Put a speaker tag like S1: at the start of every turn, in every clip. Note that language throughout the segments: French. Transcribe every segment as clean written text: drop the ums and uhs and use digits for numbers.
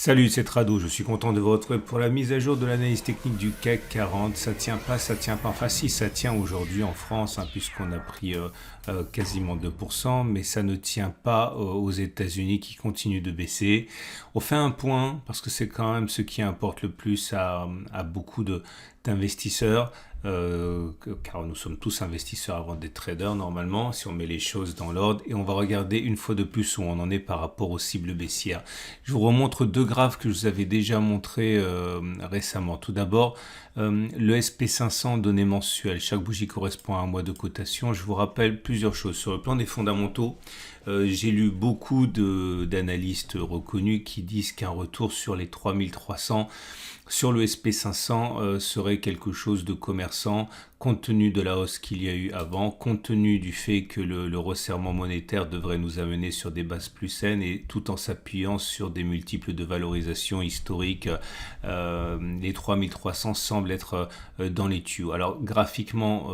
S1: Salut, c'est Rado, je suis content de vous retrouver pour la mise à jour de l'analyse technique du CAC 40. Ça tient pas. Enfin si, ça tient aujourd'hui en France, puisqu'on a pris quasiment 2%, mais ça ne tient pas aux États-Unis qui continuent de baisser. On fait un point, parce que c'est quand même ce qui importe le plus à beaucoup d'investisseurs. Car nous sommes tous investisseurs avant d'être traders normalement, si on met les choses dans l'ordre, et on va regarder une fois de plus où on en est par rapport aux cibles baissières. Je vous remontre deux graphes que je vous avais déjà montrés récemment. Tout d'abord, le SP500 données mensuelles. Chaque bougie correspond à un mois de cotation. Je vous rappelle plusieurs choses. Sur le plan des fondamentaux, j'ai lu beaucoup d'analystes reconnus qui disent qu'un retour sur les 3300 sur le SP500 serait quelque chose de commerçant, compte tenu de la hausse qu'il y a eu avant, compte tenu du fait que le resserrement monétaire devrait nous amener sur des bases plus saines et tout en s'appuyant sur des multiples de valorisation historiques. Les 3300 semblent être dans les tuyaux. Alors graphiquement,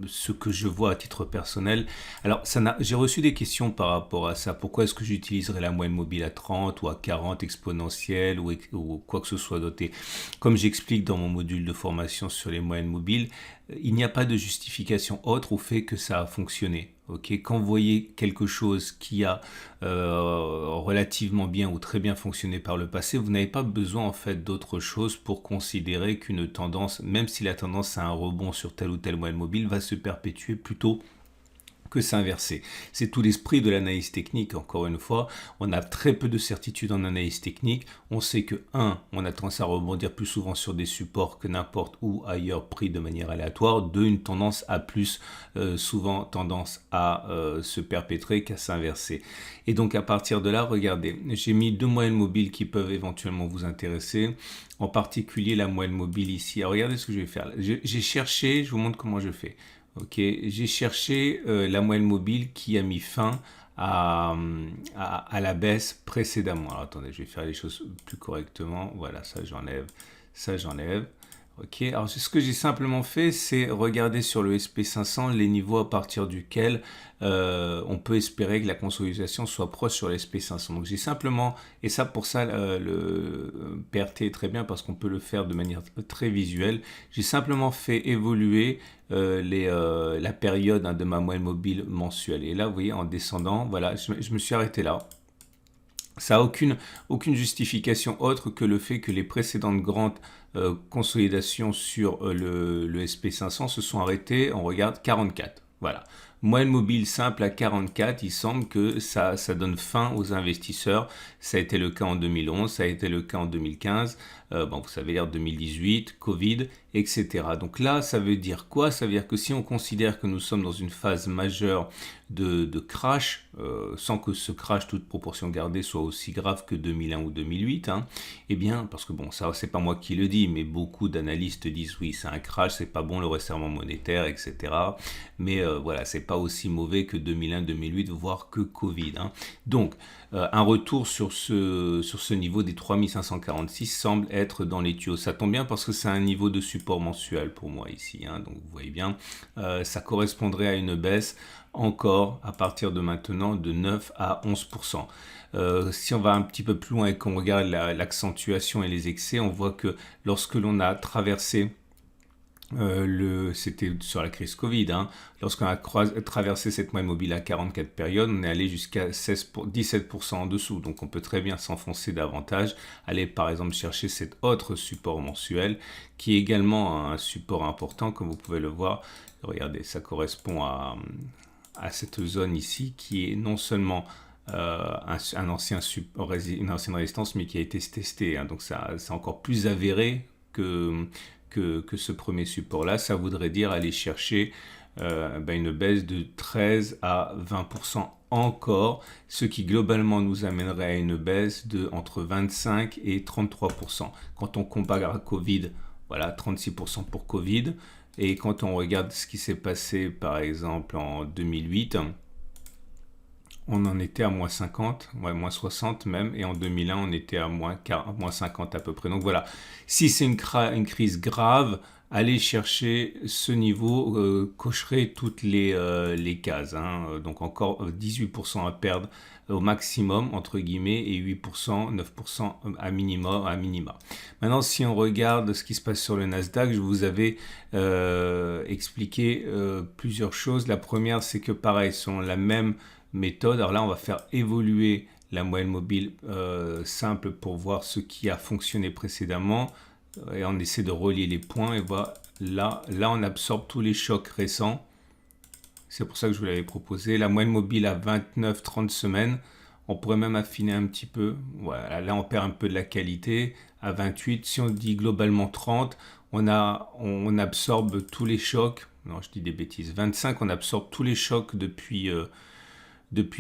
S1: ce que je vois à titre personnel, alors j'ai reçu des questions par rapport à ça. Pourquoi est-ce que j'utiliserais la moyenne mobile à 30 ou à 40 exponentielle ou quoi que ce soit doté? Comme j'explique dans mon module de formation sur les moyennes mobiles, il n'y a pas de justification autre au fait que ça a fonctionné. Okay, quand vous voyez quelque chose qui a relativement bien ou très bien fonctionné par le passé, vous n'avez pas besoin en fait d'autre chose pour considérer qu'une tendance, même si la tendance a un rebond sur telle ou telle moyenne mobile, va se perpétuer plutôt que s'inverser. C'est tout l'esprit de l'analyse technique, encore une fois. On a très peu de certitude en analyse technique. On sait que, on a tendance à rebondir plus souvent sur des supports que n'importe où ailleurs pris de manière aléatoire. Deux, une tendance a plus souvent tendance à se perpétrer qu'à s'inverser. Et donc à partir de là, regardez, j'ai mis deux moyennes mobiles qui peuvent éventuellement vous intéresser. En particulier la moyenne mobile ici. Alors, regardez ce que je vais faire. J'ai cherché, je vous montre comment je fais. Ok, j'ai cherché la moyenne mobile qui a mis fin à la baisse précédemment. Alors attendez, je vais faire les choses plus correctement. Voilà, ça j'enlève, ça j'enlève. Ok, alors ce que j'ai simplement fait, c'est regarder sur le SP500 les niveaux à partir duquel on peut espérer que la consolidation soit proche sur le SP500. Donc j'ai simplement, et ça pour ça le PRT est très bien parce qu'on peut le faire de manière très visuelle, j'ai simplement fait évoluer la période de ma moyenne mobile mensuelle. Et là, vous voyez, en descendant, voilà, je me suis arrêté là. Ça n'a aucune justification autre que le fait que les précédentes grandes consolidations sur le SP500 se sont arrêtées, on regarde 44. Voilà. Moyenne mobile simple à 44, il semble que ça donne fin aux investisseurs. Ça a été le cas en 2011, ça a été le cas en 2015, vous savez, l'ère 2018, Covid, etc. Donc là, ça veut dire quoi? Ça veut dire que si on considère que nous sommes dans une phase majeure de crash, sans que ce crash, toute proportion gardée, soit aussi grave que 2001 ou 2008, eh bien, parce que bon, ça, c'est pas moi qui le dis, mais beaucoup d'analystes disent oui, c'est un crash, c'est pas bon le resserrement monétaire, etc. Mais voilà, c'est pas aussi mauvais que 2001, 2008, voire que Covid. Donc, un retour sur ce niveau des 3546 semble être dans les tuyaux. Ça tombe bien parce que c'est un niveau de support mensuel pour moi ici. Donc, vous voyez bien, ça correspondrait à une baisse encore à partir de maintenant de 9 à 11%. Si on va un petit peu plus loin et qu'on regarde l'accentuation et les excès, on voit que lorsque l'on a traversé c'était sur la crise Covid, lorsqu'on a traversé cette moyenne mobile à 44 périodes, on est allé jusqu'à 17% en dessous, donc on peut très bien s'enfoncer davantage, aller par exemple chercher cet autre support mensuel qui est également un support important, comme vous pouvez le voir. Regardez, ça correspond à cette zone ici qui est non seulement une ancienne résistance, mais qui a été testée, donc c'est encore plus avéré que ce premier support-là. Ça voudrait dire aller chercher une baisse de 13 à 20% encore, ce qui globalement nous amènerait à une baisse de entre 25 et 33%. Quand on compare à Covid, voilà, 36% pour Covid. Et quand on regarde ce qui s'est passé, par exemple, en 2008, on en était à moins 50, moins 60 même, et en 2001, on était à moins 50 à peu près. Donc voilà, si c'est une crise grave, aller chercher ce niveau cocherait toutes les cases, hein. Donc encore 18% à perdre au maximum, entre guillemets, et 8%, 9% à minima. Maintenant, si on regarde ce qui se passe sur le Nasdaq, je vous avais expliqué plusieurs choses. La première, c'est que pareil, selon la même méthode, alors là, on va faire évoluer la moyenne mobile simple pour voir ce qui a fonctionné précédemment. Et on essaie de relier les points et voilà, là on absorbe tous les chocs récents. C'est pour ça que je vous l'avais proposé. La moyenne mobile à 29-30 semaines. On pourrait même affiner un petit peu. Voilà, là on perd un peu de la qualité. À 28, si on dit globalement 30, on absorbe tous les chocs. Non, je dis des bêtises. 25, on absorbe tous les chocs depuis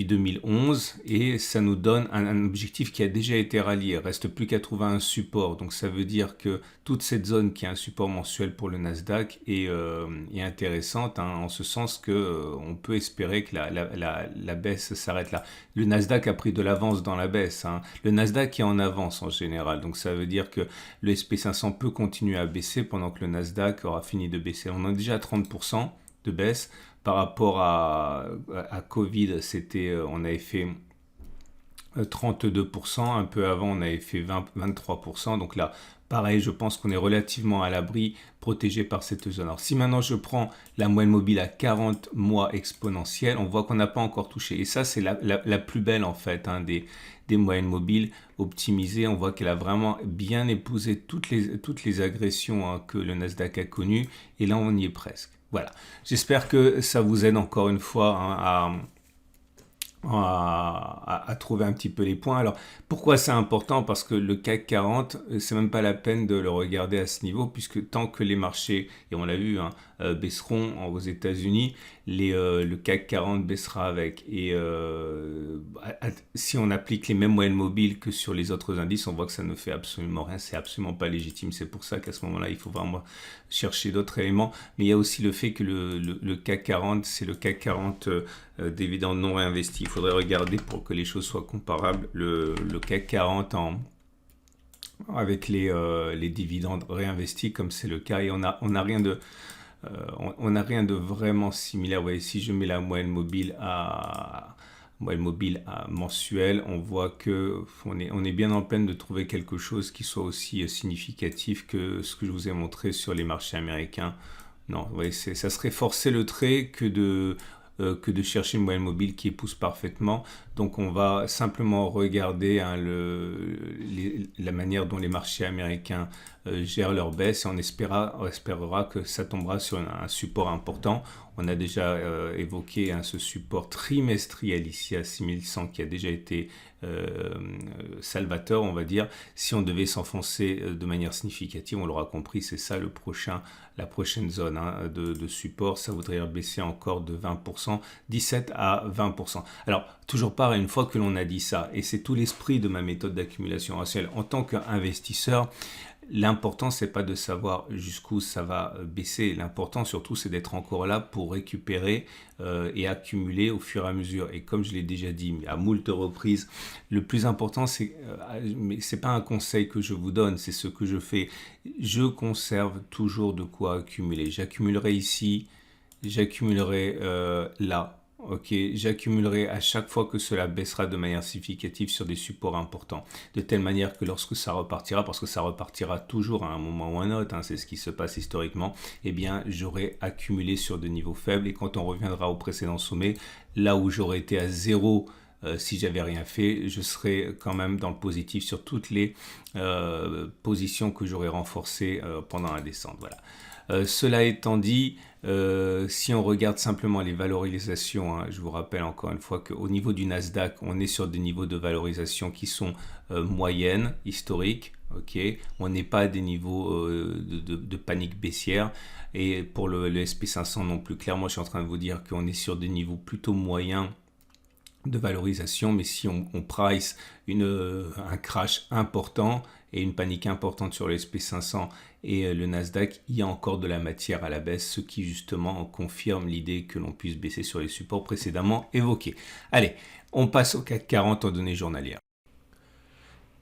S1: 2011 et ça nous donne un objectif qui a déjà été rallié. Il reste plus qu'à trouver un support. Donc ça veut dire que toute cette zone qui est un support mensuel pour le Nasdaq est intéressante, hein, en ce sens que on peut espérer que la baisse s'arrête là. Le Nasdaq a pris de l'avance dans la baisse, hein. Le Nasdaq est en avance en général. Donc ça veut dire que le SP500 peut continuer à baisser pendant que le Nasdaq aura fini de baisser. On a déjà 30% de baisse. Par rapport à Covid, on avait fait 32%, un peu avant on avait fait 23%, donc là pareil, je pense qu'on est relativement à l'abri, protégé par cette zone. Alors si maintenant je prends la moyenne mobile à 40 mois exponentielle, on voit qu'on n'a pas encore touché, et ça c'est la plus belle en fait, hein, des moyennes mobiles optimisées. On voit qu'elle a vraiment bien épousé toutes les agressions, hein, que le Nasdaq a connues, et là on y est presque. Voilà, j'espère que ça vous aide encore une fois, hein, à trouver un petit peu les points. Alors, pourquoi c'est important? Parce que le CAC 40, c'est même pas la peine de le regarder à ce niveau, puisque tant que les marchés, et on l'a vu, hein, baisseront aux États-Unis, le CAC 40 baissera avec. Et si on applique les mêmes moyennes mobiles que sur les autres indices, on voit que ça ne fait absolument rien, c'est absolument pas légitime. C'est pour ça qu'à ce moment-là, il faut vraiment chercher d'autres éléments. Mais il y a aussi le fait que le CAC 40, c'est le CAC 40 dividendes non réinvestis. Il faudrait regarder pour que les choses soient comparables. Le CAC 40 avec les dividendes réinvestis, comme c'est le cas, et on n'a rien de vraiment similaire. Vous voyez, si je mets la moyenne mobile à mensuelle, on voit que on est bien en peine de trouver quelque chose qui soit aussi significatif que ce que je vous ai montré sur les marchés américains. Non, vous voyez, ça serait forcer le trait que de chercher une moyenne mobile qui épouse parfaitement. Donc on va simplement regarder, hein, la manière dont les marchés américains gèrent leur baisse, et on espérera que ça tombera sur un support important. On a déjà évoqué, hein, ce support trimestriel ici à 6100 qui a déjà été salvateur, on va dire. Si on devait s'enfoncer de manière significative, on l'aura compris, c'est ça la prochaine zone, hein, de support. Ça voudrait dire baisser encore de 20%, 17 à 20%. Alors, toujours pareil, une fois que l'on a dit ça, et c'est tout l'esprit de ma méthode d'accumulation rationnelle, en tant qu'investisseur, l'important, c'est pas de savoir jusqu'où ça va baisser. L'important, surtout, c'est d'être encore là pour récupérer et accumuler au fur et à mesure. Et comme je l'ai déjà dit à moult reprises, le plus important, mais c'est pas un conseil que je vous donne, c'est ce que je fais. Je conserve toujours de quoi accumuler. J'accumulerai ici, j'accumulerai là. Ok, j'accumulerai à chaque fois que cela baissera de manière significative sur des supports importants, de telle manière que lorsque ça repartira, parce que ça repartira toujours à un moment ou à un autre, hein, c'est ce qui se passe historiquement, eh bien j'aurai accumulé sur des niveaux faibles, et quand on reviendra au précédent sommet, là où j'aurais été à zéro, si j'avais rien fait, je serais quand même dans le positif sur toutes les positions que j'aurais renforcées pendant la descente. Voilà. Cela étant dit, si on regarde simplement les valorisations, hein, je vous rappelle encore une fois qu'au niveau du Nasdaq, on est sur des niveaux de valorisation qui sont moyennes, historiques. Okay. On n'est pas à des niveaux de panique baissière, et pour le SP500 non plus. Clairement, je suis en train de vous dire qu'on est sur des niveaux plutôt moyens de valorisation, mais si on price un crash important et une panique importante sur le SP500 et le Nasdaq, il y a encore de la matière à la baisse, ce qui justement confirme l'idée que l'on puisse baisser sur les supports précédemment évoqués. Allez, on passe au CAC 40 en données journalières.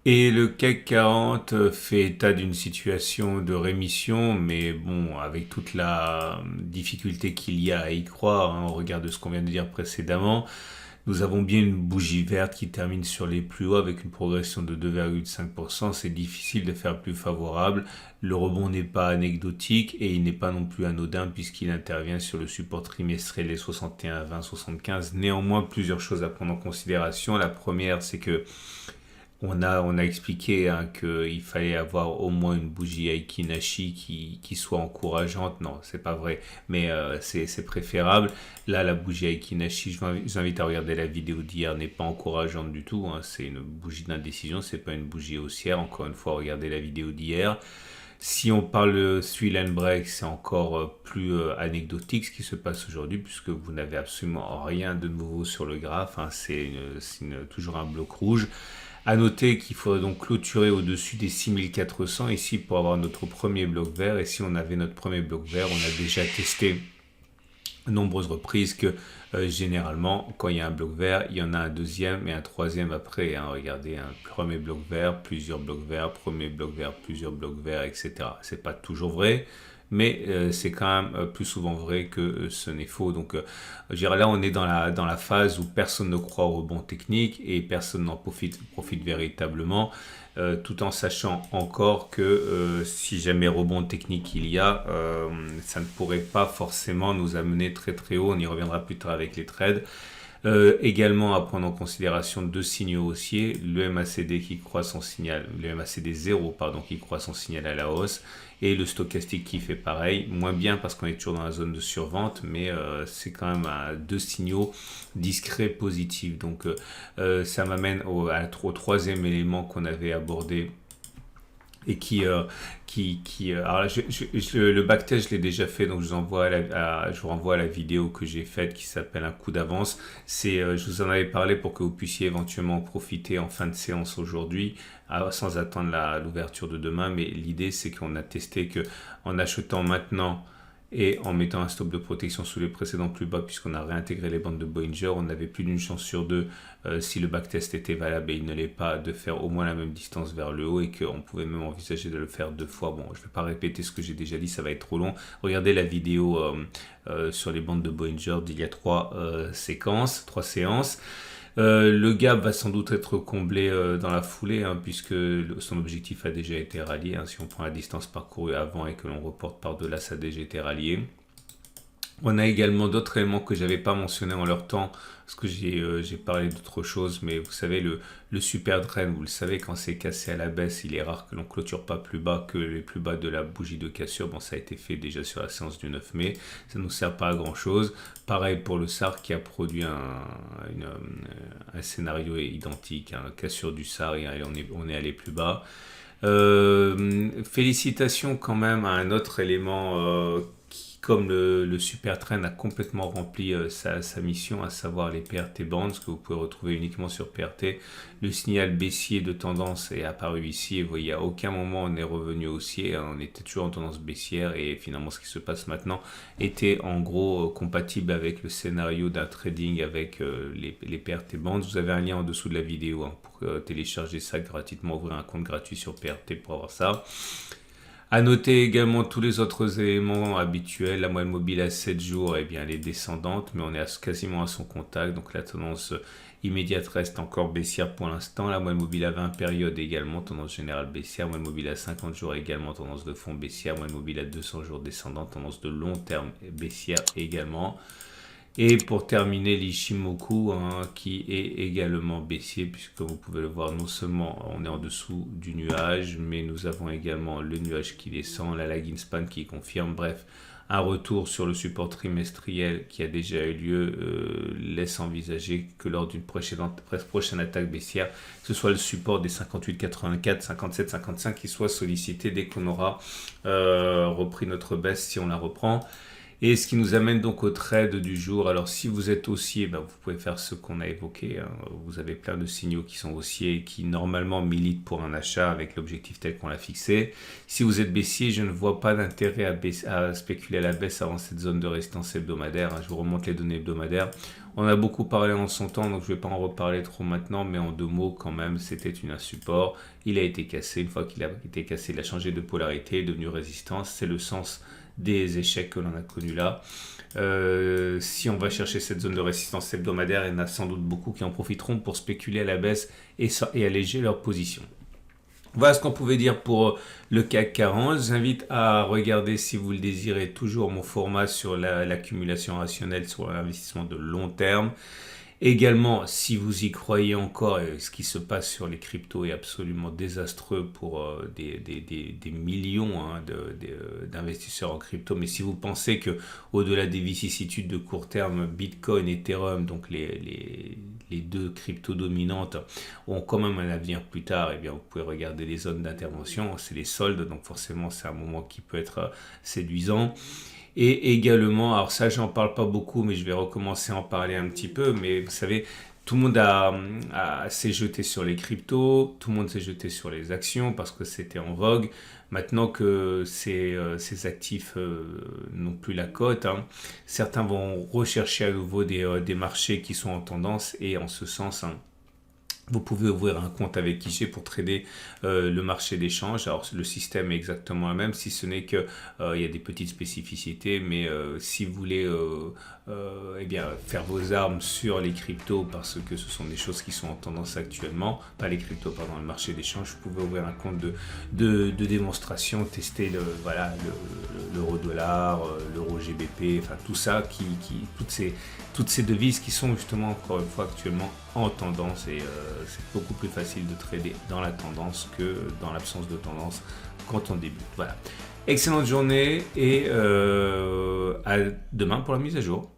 S1: Et le CAC 40 fait état d'une situation de rémission, mais bon, avec toute la difficulté qu'il y a à y croire, hein, au regard de ce qu'on vient de dire précédemment, nous avons bien une bougie verte qui termine sur les plus hauts avec une progression de 2,5%. C'est difficile de faire plus favorable. Le rebond n'est pas anecdotique et il n'est pas non plus anodin puisqu'il intervient sur le support trimestriel les 61, 20, 75. Néanmoins, plusieurs choses à prendre en considération. La première, c'est que on a expliqué hein, qu'il fallait avoir au moins une bougie Aiki Nashi qui soit encourageante. Non, c'est pas vrai, mais c'est préférable. Là, la bougie Aiki Nashi, je vous invite à regarder la vidéo d'hier, n'est pas encourageante du tout. Hein. C'est une bougie d'indécision, c'est pas une bougie haussière. Encore une fois, regardez la vidéo d'hier. Si on parle de Thrill and Break, c'est encore plus anecdotique ce qui se passe aujourd'hui puisque vous n'avez absolument rien de nouveau sur le graphe. Hein. C'est toujours un bloc rouge. À noter qu'il faudrait donc clôturer au-dessus des 6400 ici pour avoir notre premier bloc vert. Et si on avait notre premier bloc vert, on a déjà testé de nombreuses reprises que généralement, quand il y a un bloc vert, il y en a un deuxième et un troisième après. Hein. Regardez, un premier bloc vert, plusieurs blocs verts, premier bloc vert, plusieurs blocs verts, etc. C'est pas toujours vrai. Mais c'est quand même plus souvent vrai que ce n'est faux. Donc, je dirais là, on est dans la phase où personne ne croit au rebond technique et personne n'en profite véritablement, tout en sachant encore que si jamais rebond technique il y a, ça ne pourrait pas forcément nous amener très très haut. On y reviendra plus tard avec les trades. Également à prendre en considération deux signaux haussiers, le MACD qui croit son signal, le MACD 0 pardon, qui croit son signal à la hausse et le stochastique qui fait pareil, moins bien parce qu'on est toujours dans la zone de survente, mais c'est quand même deux signaux discrets positifs. Donc ça m'amène au troisième élément qu'on avait abordé et alors là, le backtest je l'ai déjà fait, donc je vous renvoie à la vidéo que j'ai faite qui s'appelle un coup d'avance. Je vous en avais parlé pour que vous puissiez éventuellement en profiter en fin de séance aujourd'hui sans attendre l'ouverture de demain, mais l'idée c'est qu'on a testé que en achetant maintenant et en mettant un stop de protection sous les précédents plus bas, puisqu'on a réintégré les bandes de Bollinger, on avait plus d'une chance sur deux, si le backtest était valable et il ne l'est pas, de faire au moins la même distance vers le haut et qu'on pouvait même envisager de le faire deux fois. Bon, je ne vais pas répéter ce que j'ai déjà dit, ça va être trop long. Regardez la vidéo sur les bandes de Bollinger d'il y a trois séances. Le gap va sans doute être comblé dans la foulée, hein, puisque son objectif a déjà été rallié. Hein, si on prend la distance parcourue avant et que l'on reporte par-delà, ça a déjà été rallié. On a également d'autres éléments que j'avais pas mentionnés en leur temps, parce que j'ai parlé d'autres choses, mais vous savez, le super drain, vous le savez, quand c'est cassé à la baisse, il est rare que l'on clôture pas plus bas que les plus bas de la bougie de cassure. Bon, ça a été fait déjà sur la séance du 9 mai, ça nous sert pas à grand chose. Pareil pour le SAR qui a produit un scénario identique, hein, cassure du SAR et on est allé plus bas. Félicitations quand même à un autre élément qui, comme le super trend a complètement rempli sa mission, à savoir les PRT bands que vous pouvez retrouver uniquement sur PRT. Le signal baissier de tendance est apparu ici et vous voyez à aucun moment on est revenu haussier, hein, on était toujours en tendance baissière et finalement ce qui se passe maintenant était en gros compatible avec le scénario d'un trading avec les PRT bands. Vous avez un lien en dessous de la vidéo hein, pour télécharger ça gratuitement, ouvrir un compte gratuit sur PRT pour avoir ça. À noter également tous les autres éléments habituels. La moyenne mobile à 7 jours, eh bien, elle est descendante, mais on est quasiment à son contact. Donc la tendance immédiate reste encore baissière pour l'instant. La moyenne mobile à 20 périodes également, tendance générale baissière. Moyenne mobile à 50 jours également, tendance de fond baissière. Moyenne mobile à 200 jours descendante, tendance de long terme baissière également. Et pour terminer, l'Ishimoku hein, qui est également baissier, puisque vous pouvez le voir, non seulement on est en dessous du nuage, mais nous avons également le nuage qui descend, la lagging span qui confirme. Bref, un retour sur le support trimestriel qui a déjà eu lieu laisse envisager que lors d'une prochaine attaque baissière, ce soit le support des 58,84, 57, 55 qui soit sollicité dès qu'on aura repris notre baisse, si on la reprend. Et ce qui nous amène donc au trade du jour. Alors si vous êtes haussier, vous pouvez faire ce qu'on a évoqué. Hein. Vous avez plein de signaux qui sont haussiers et qui normalement militent pour un achat avec l'objectif tel qu'on l'a fixé. Si vous êtes baissier, je ne vois pas d'intérêt à spéculer à la baisse avant cette zone de résistance hebdomadaire. Hein. Je vous remonte les données hebdomadaires. On a beaucoup parlé en son temps, donc je ne vais pas en reparler trop maintenant, mais en 2 mots quand même, c'était un support. Il a été cassé. Une fois qu'il a été cassé, il a changé de polarité, est devenu résistance. C'est le sens des échecs que l'on a connus là. Si on va chercher cette zone de résistance hebdomadaire, il y en a sans doute beaucoup qui en profiteront pour spéculer à la baisse et alléger leur position. Voilà ce qu'on pouvait dire pour le CAC 40. Je vous invite à regarder, si vous le désirez, toujours mon format sur l'accumulation rationnelle sur l'investissement de long terme. Également, si vous y croyez encore, ce qui se passe sur les cryptos est absolument désastreux pour des millions d'investisseurs en crypto. Mais si vous pensez que au-delà des vicissitudes de court terme, Bitcoin, Ethereum, donc les 2 cryptos dominantes, ont quand même un avenir plus tard, eh bien vous pouvez regarder les zones d'intervention. C'est les soldes, donc forcément c'est un moment qui peut être séduisant. Et également, alors ça j'en parle pas beaucoup, mais je vais recommencer à en parler un petit peu, mais vous savez, tout le monde s'est jeté sur les cryptos, tout le monde s'est jeté sur les actions parce que c'était en vogue. Maintenant que ces actifs n'ont plus la cote, certains vont rechercher à nouveau des marchés qui sont en tendance, et en ce sens, vous pouvez ouvrir un compte avec Quiché pour trader le marché d'échange. Alors le système est exactement le même, si ce n'est que il y a des petites spécificités, mais si vous voulez eh bien, faire vos armes sur les cryptos, parce que ce sont des choses qui sont en tendance actuellement, pas les cryptos, pardon, le marché d'échange, vous pouvez ouvrir un compte de démonstration, tester l'euro-dollar, l'euro GBP, enfin tout ça, toutes ces devises qui sont justement encore une fois actuellement en tendance, et c'est beaucoup plus facile de trader dans la tendance que dans l'absence de tendance quand on débute. Voilà. Excellente journée, et à demain pour la mise à jour.